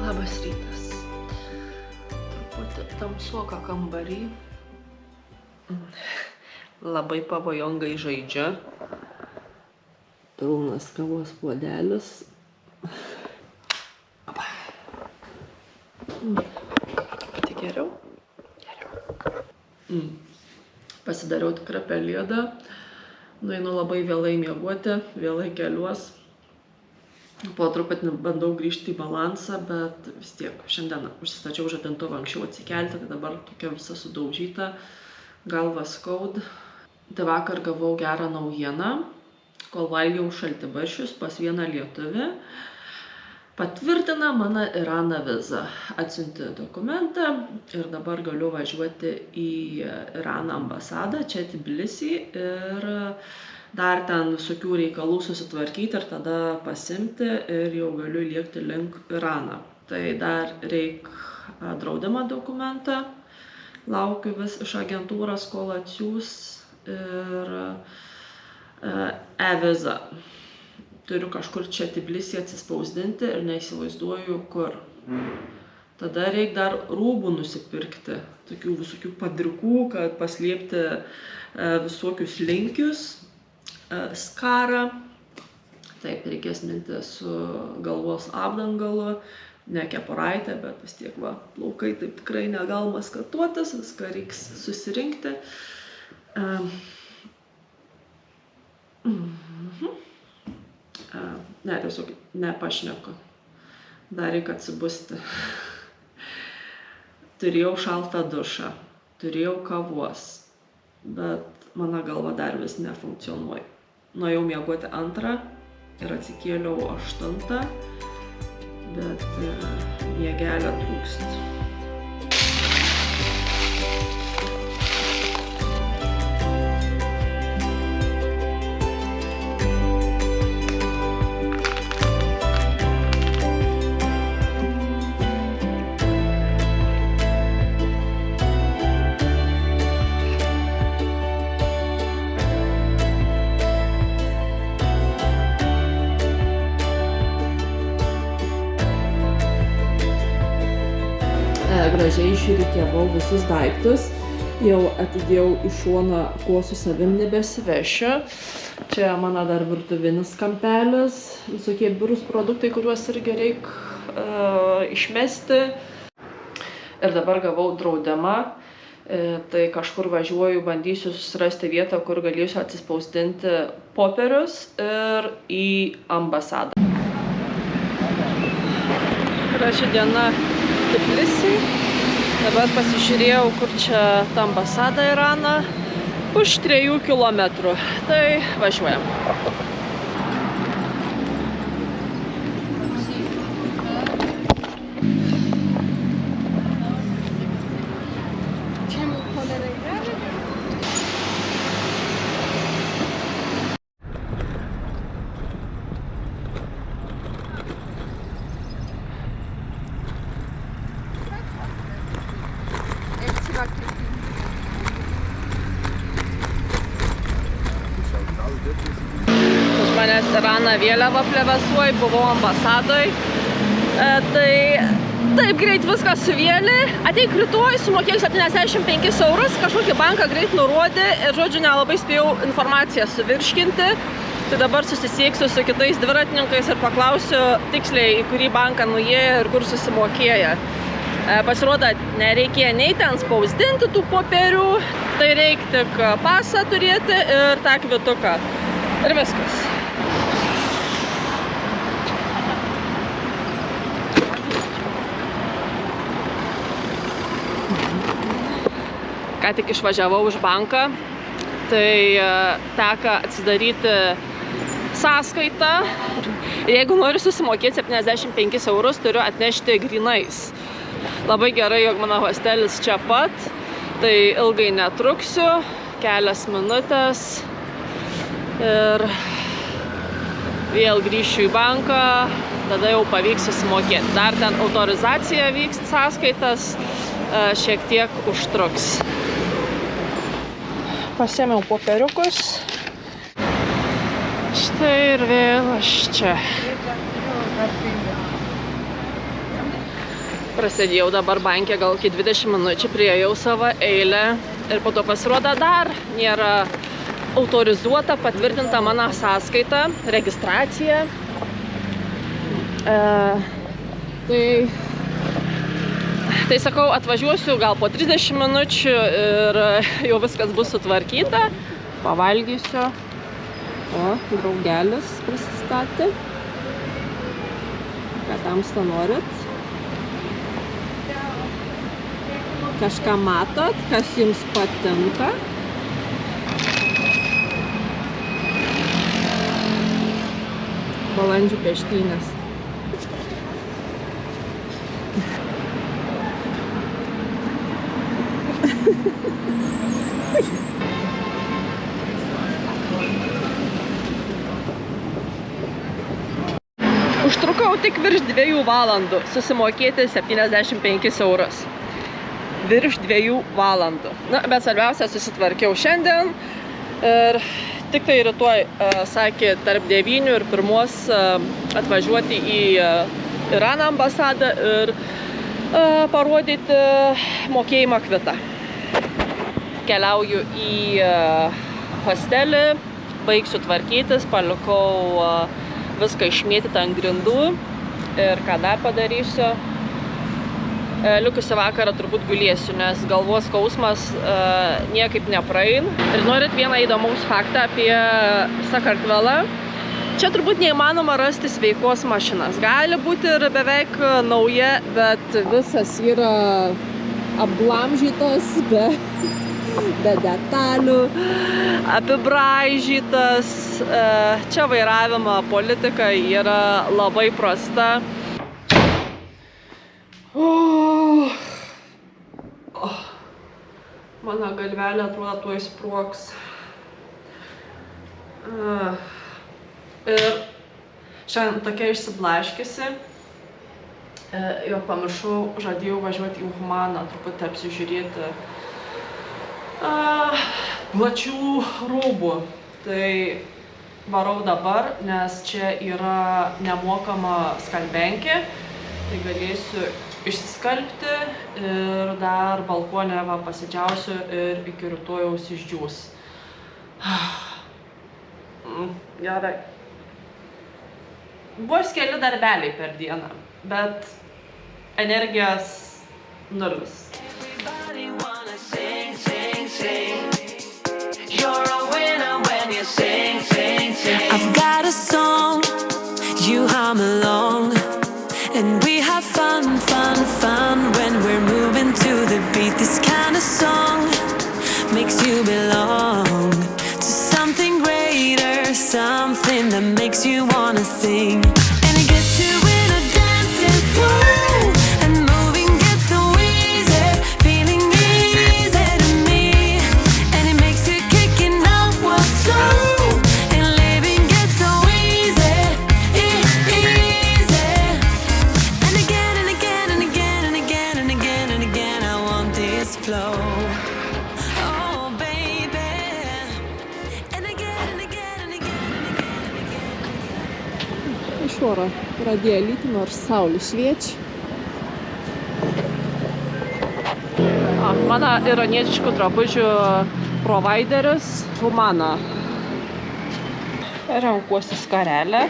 Labas rytas. Truputį tamsoka kambarį. Labai pavojingai žaidžia. Pilnas kavos puodelis. Tik geriau? Geriau. Pasidariau tikrą pelėdą. Nueinu labai vėlai miegoti, vėlai keliuos. Po truputį bandau grįžti į balansą, bet vis tiek šiandien užsistačiau žadintuvą anksčiau atsikelti, tai dabar tokia visa sudaužyta, galva skaud. Tai vakar gavau gerą naujieną, kol valgiau šaltibarščius pas vieną lietuvį. Patvirtina mano Irano vizą. Atsiunti dokumentą ir dabar galiu važiuoti į Irano ambasadą, čia Tbilisį, ir dar ten visokių reikalų susitvarkyti ir tada pasimti ir jau galiu lėkti link Irano. Tai dar reik draudimo dokumentą, laukiu vis iš agentūros, kol atsiūs, ir e-vizą. Turiu kažkur čia Tbilisį atsispausdinti ir neįsivaizduoju kur. Tada reik dar rūbų nusipirkti, tokių visokių padrikų, kad paslėpti visokius linkius, skarą. Taip, reikės minti su galvos apdangalu, ne kepuraitė, bet vis tiek va, plaukai taip tikrai negalima skatuotis, viską reiks susirinkti. Ne, tiesiog nepašneku. Dar reikia atsibusti. Turėjau šaltą dušą, turėjau kavos, bet mano galva dar vis nefunkcionuoja. Nuėjau miegoti 2 ir atsikėliau 8, bet miegelio trūkst. Gražiai išrikiavau visus daiktus, jau atidėjau į šoną, ko su savim nebesivešiu. Čia mano dar virtuvinis kampelis, visokie biurūs produktai, kuriuos irgi reik išmesti. Ir dabar gavau draudimą, tai kažkur važiuoju, bandysiu susirasti vietą, kur galėsiu atsispausdinti popierius ir į ambasadą. Graži diena Tbilisį. Dabar pasižiūrėjau, kur čia ta ambasada Irano, už 3 kilometrų. Tai važiuojam. Už manęs Irano vėliava plevėsuoj, buvau ambasadoj. Tai taip greit viskas suvėlė. Ateik rytoj, sumokėjau 75 eurus, kažkokį banką greit nurodė ir, žodžiu, nelabai spėjau informaciją suvirškinti. Tai dabar susisieksiu su kitais dviratininkais ir paklausiu tiksliai, į kurį banką nuėjo ir kur susimokėjo. Pasirodo, nereikėjo nei ten spausdinti tų popierių, tai reikia tik pasą turėti ir tą kvituką. Ir viskas. Ką tik išvažiavau iš banką, tai teka atsidaryti sąskaitą. Ir jeigu noriu susimokėti 75 eurus, turiu atnešti grynais. Labai gerai, jog mano hostelis čia pat, tai ilgai netruksiu, kelias minutės ir vėl grįšiu į banką, tada jau pavyks susimokėti. Dar ten autorizacija vyks sąskaitas, šiek tiek užtruks. Pasiėmiau popieriukus. Štai ir vėl aš čia. Prasidėjau dabar banke gal iki 20 minučių, priėjau savo eilę ir po to pasirodo dar nėra autorizuota, patvirtinta mano sąskaita, registracija. Tai sakau, atvažiuosiu gal po 30 minučių ir jau viskas bus sutvarkyta. Pavalgysiu. O, draugelis prisistatė. Ką tamsta norit? Kažką matot, kas jums patinka? Balandžių peštynės. Užtrukau tik virš 2 valandų susimokėti 75 eurus. Virš 2 valandų. Na, bet svarbiausia, susitvarkiau šiandien ir tik tai rytoj, sakė, tarp 9 ir 1 atvažiuoti į Irano ambasadą ir parodyti mokėjimą kvitą. Keliauju į hostelį, baigsiu tvarkytis, palikau viską išmėtyti ant grindų ir ką dar padarysiu. Likusį vakarą turbūt gulėsiu, nes galvos skausmas niekaip nepraeina. Ir norit vieną įdomaus faktą apie Sakartvelą. Čia turbūt neįmanoma rasti sveikos mašinas. Gali būti ir beveik nauja, bet visas yra apglamžytas, be detalių, apibraižytas. Čia vairavimo politika yra labai prasta. Mano galvelė atrodo tuoj sprogs. Ir šiandien tokia išsiblaškiusi, jog pamiršau, žadėjau važiuoti į Humaną, truputį apsižiūrėti plačių rūbų. Tai varau dabar, nes čia yra nemokama skalbenkė, tai galėsiu išsiskalbti ir dar balkone pasidžiausiu ir iki rytojaus išdžiūs. Gerai. Bus keli darbeliai per dieną, bet energijos nulis. I've got a song, you hum along, and we have fun, fun, fun when we're moving to the beat. This kind of song makes you belong to something greater, something that makes you wanna sing. And it gets you in a dancing flow, and moving gets so easy, feeling easy to me. And it makes you kicking out what's slow, and living gets so easy, easy. And again and again and again and again and again and again, I want this flow. Oh baby. And again and again and again and again and again. Iš oro pradėjo lyti, nors saulė šviečia. Mano iranietiškų drabužių provideris Humana. Renkuosi skarelę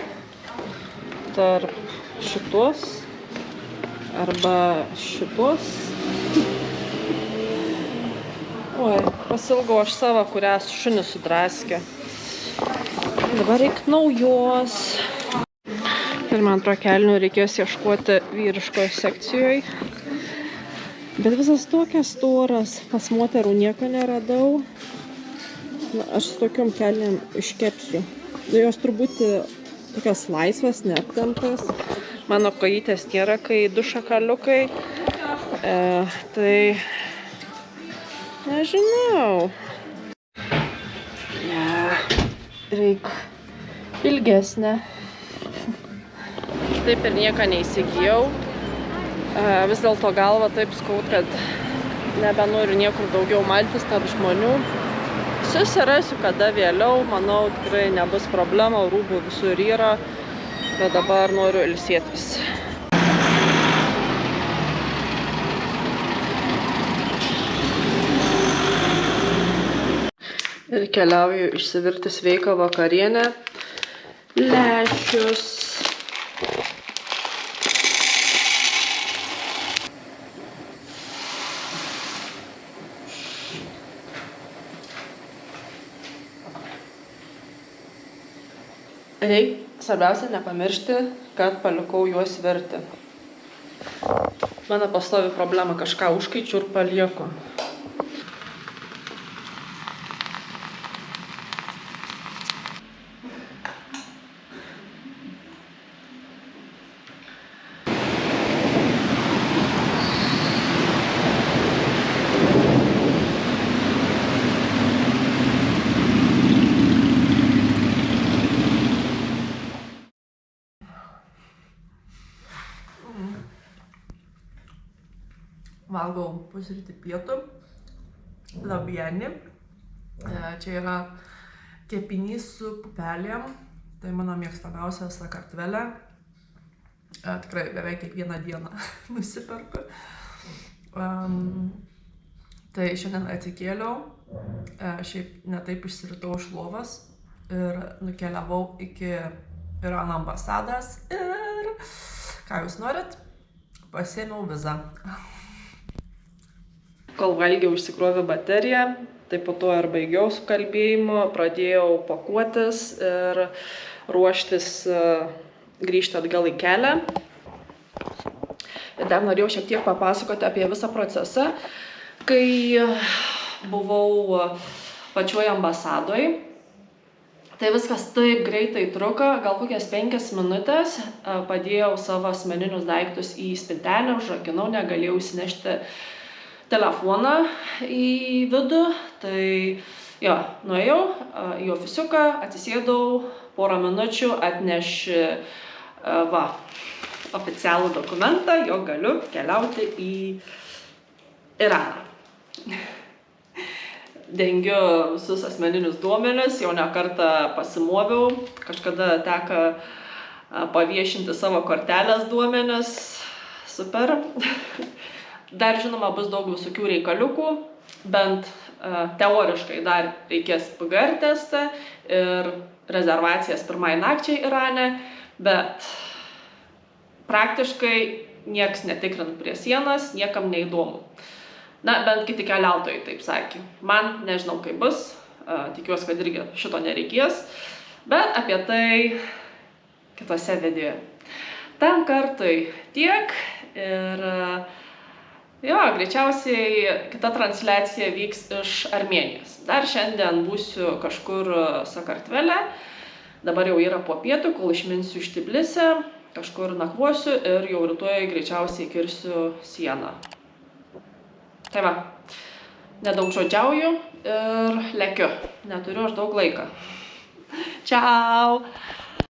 tarp šitos arba šitos. Oi, pasilgau aš savo, kurią šunį sudraskė. Dabar reikia naujos. Ir man antro kelnių reikės ieškoti vyriškoje sekcijoje. Bet visas tokias storas, pas moterų nieko neradau. Na, aš su tokiom kelniam iškepsiu. Jos turbūt tokios laisvas, neaptemptas. Mano kojytės nėra, kai du šakaliukai. Tai nežinau. Reik ilgesnė. Taip ir nieką neįsigijau. Vis dėlto galva taip skaud, kad nebenoriu niekur daugiau maltis tarp žmonių. Susirasiu kada vėliau, manau, tikrai nebus problema, rūbų visur yra, bet dabar noriu ilsėtis. Ir keliauju išsivirti sveiką vakarienę. Lęšius. Reik svarbiausia nepamiršti, kad palikau juos virti. Mano pastovi problema, kažką užkaičiu ir palieku. Valgau pusrytį pietų, labienį. Čia yra kepinys su pupelėm. Tai mano mėgstamiausia Sakartvele. Tikrai beveik kiekvieną dieną nusiperku. Tai šiandien atsikėliau, šiaip netaip išsiritau iš lovos ir nukeliavau iki Irano ambasados ir, ką jūs norit, pasiėmiau vizą. Kol valgiau, išsikrovė bateriją, tai po to ir baigiau su kalbėjimu, pradėjau pakuotis ir ruoštis grįžti atgal į kelią. Ir dar norėjau šiek tiek papasakoti apie visą procesą. Kai buvau pačioj ambasadoj, tai viskas taip greitai truko, gal kokias 5 minutės, padėjau savo asmeninius daiktus į spintelę, užrakinau, negalėjau įsinešti telefoną į vidų, tai jo, nuėjau į ofisiuką, atsisėdau, porą minučių atneši oficialų dokumentą, jo galiu keliauti į Iraną. Dengiu visus asmeninius duomenis, jau ne kartą pasimoviau, kažkada teko paviešinti savo kortelės duomenis, super. Dar žinoma bus daug visokių reikaliukų, bent teoriškai dar reikės PGR testą ir rezervacijas pirmai nakčiai Irane, bet praktiškai nieks netikrint prie sienas, niekam neįdomu. Na, bent kiti keliautojai taip sakė. Man nežinau, kaip bus, tikiuosi, kad irgi šito nereikės, bet apie tai kitose video. Tam kartui tiek ir jo, greičiausiai kita transliacija vyks iš Armėnijos. Dar šiandien būsiu kažkur Sakartvele, dabar jau yra po pietų, kol išminsiu iš Tbilisio, kažkur nakvosiu ir jau rytoj greičiausiai kirsiu sieną. Tai va, nedaug žodžiauju ir lekiu, neturiu aš daug laiko. Čiau!